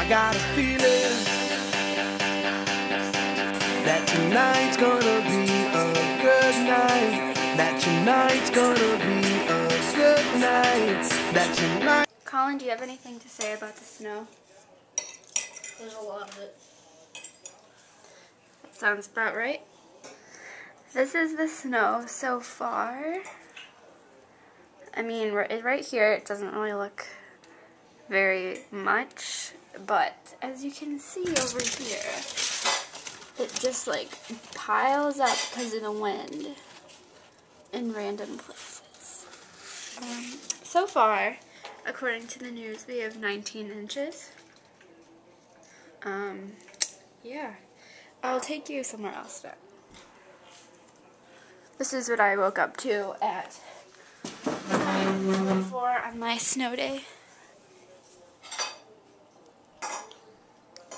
got a feeling that tonight's gonna be a good night. That tonight's gonna be a good night. That tonight. Colin, do you have anything to say about the snow? There's a lot of it. That sounds about right. This is the snow so far. I mean, right here it doesn't really look very much, but as you can see over here, it just like piles up because of the wind in random places. So far, according to the news, we have 19 inches. Yeah. I'll take you somewhere else now. This is what I woke up to at 9:44 on my snow day.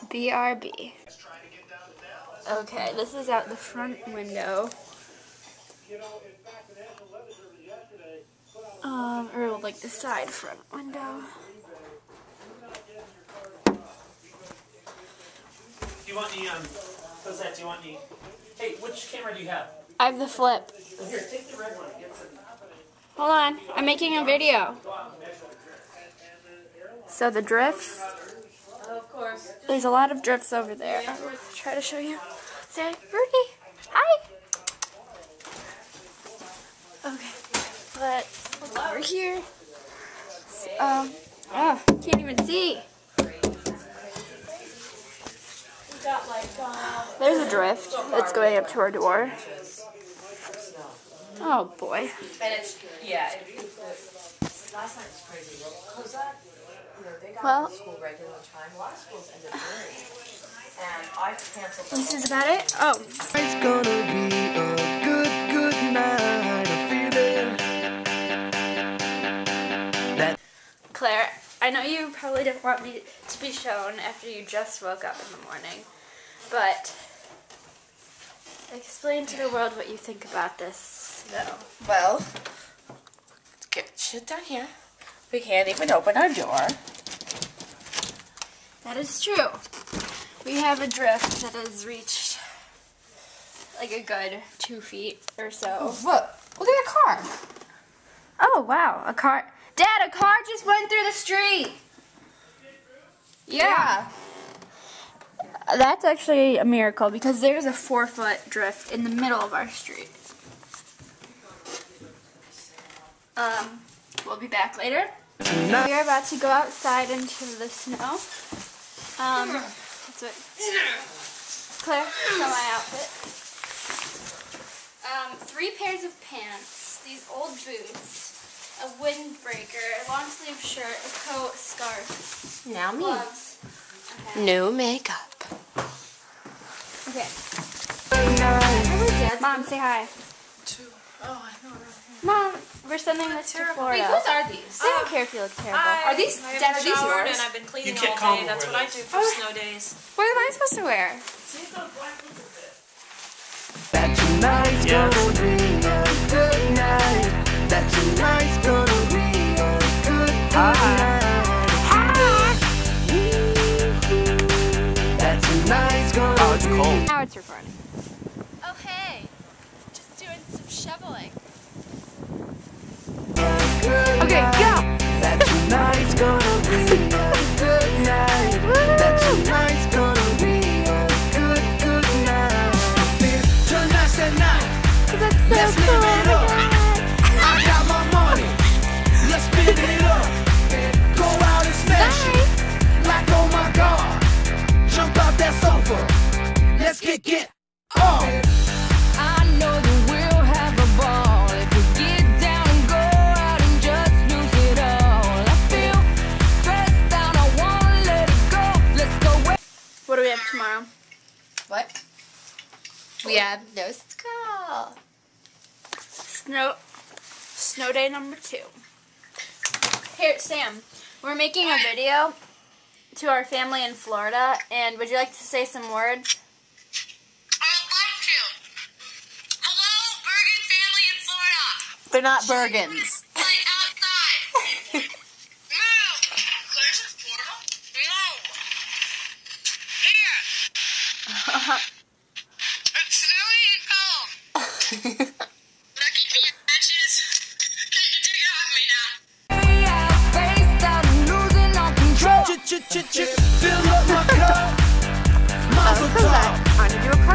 BRB. Okay, this is out the front window. Or like the side front window. Do you want any, Cosette, do you want any? Hey, which camera do you have? I have the flip. Here, take the red one. Get some. Hold on, I'm making a video. So the drifts. Of course. There's a lot of drifts over there. I'm gonna try to show you. Say, Rudy, hi. Okay, let's look over here. Can't even see. There's a drift that's going up to our door. Oh boy. And it's, yeah. Last night was crazy. Because that, they got Well, school regular time. A lot of schools ended early. And I canceled. this is about it. Oh. It's gonna be a good night. A feeling that. Claire, I know you probably didn't want me to be shown after you just woke up in the morning, but explain to the world what you think about this snow. Well, let's get shit down here. We can't even open our door. That is true. We have a drift that has reached like a good 2 feet or so. Look at a car. Oh wow, a car. Dad, a car just went through the street. Yeah. That's actually a miracle because there's a 4-foot drift in the middle of our street. We'll be back later. We are about to go outside into the snow. That's what. Claire, show my outfit. 3 pairs of pants, these old boots, a windbreaker, a long sleeve shirt, a coat, scarf, Now me. gloves, a hat. No makeup. Okay. Mom, say hi. Mom, we're sending this to Florida. Wait, whose are these? I don't care if you look terrible. Are these, Dad, are these yours? And I've been cleaning You can't all call day. them That's where what I it do is. for snow days. What am I supposed to wear? That tonight's gonna be a good night. That tonight's gonna be a good night. That tonight's gonna be. Now it's recording. Oh hey, just doing some shoveling. Okay, go! That tonight's gonna be a good night. That tonight's gonna be a good night. Tonight's the night. Let's live it up. I got my money. Let's spin it up. Go out and smash it. Like oh my God. Jump out that sofa. Let's get on. I know that we'll have a ball if we get down and go out and just lose it all. I feel stressed out, I wanna let it go. Let's go. What do we have tomorrow? What? We have no school. Snow day number 2. Here, Sam, we're making a video to our family in Florida, and would you like to say some words? I'd like to. Hello, Bergen family in Florida. They're not Bergens. Play outside. Move. Claire's in Florida? No. It's snowy and cold. Lucky for your matches. Can you take it off me now? Spaced out and losing all control. Fill up my cup. Mazel tov.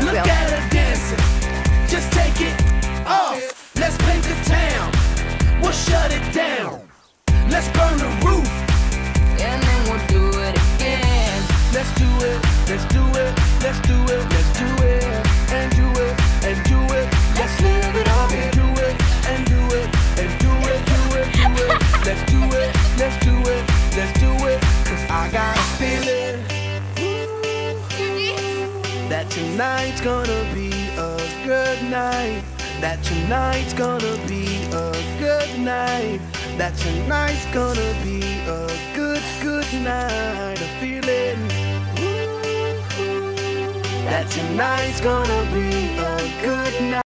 Look at her dancing. Just take it off. Let's paint the town. We'll shut it down. Let's burn the roof. And then we'll do it again. Let's do it. Let's do it. Let's do it. Let's do it. And do it. And do it. Let's live it up and do it. And do it. And do it. Do it. Do it. Let's do it. Let's do it. Let's do it. 'Cause I got a feeling that tonight's gonna be a good night. That tonight's gonna be a good night. That tonight's gonna be a good night. A feeling that tonight's gonna be a good night.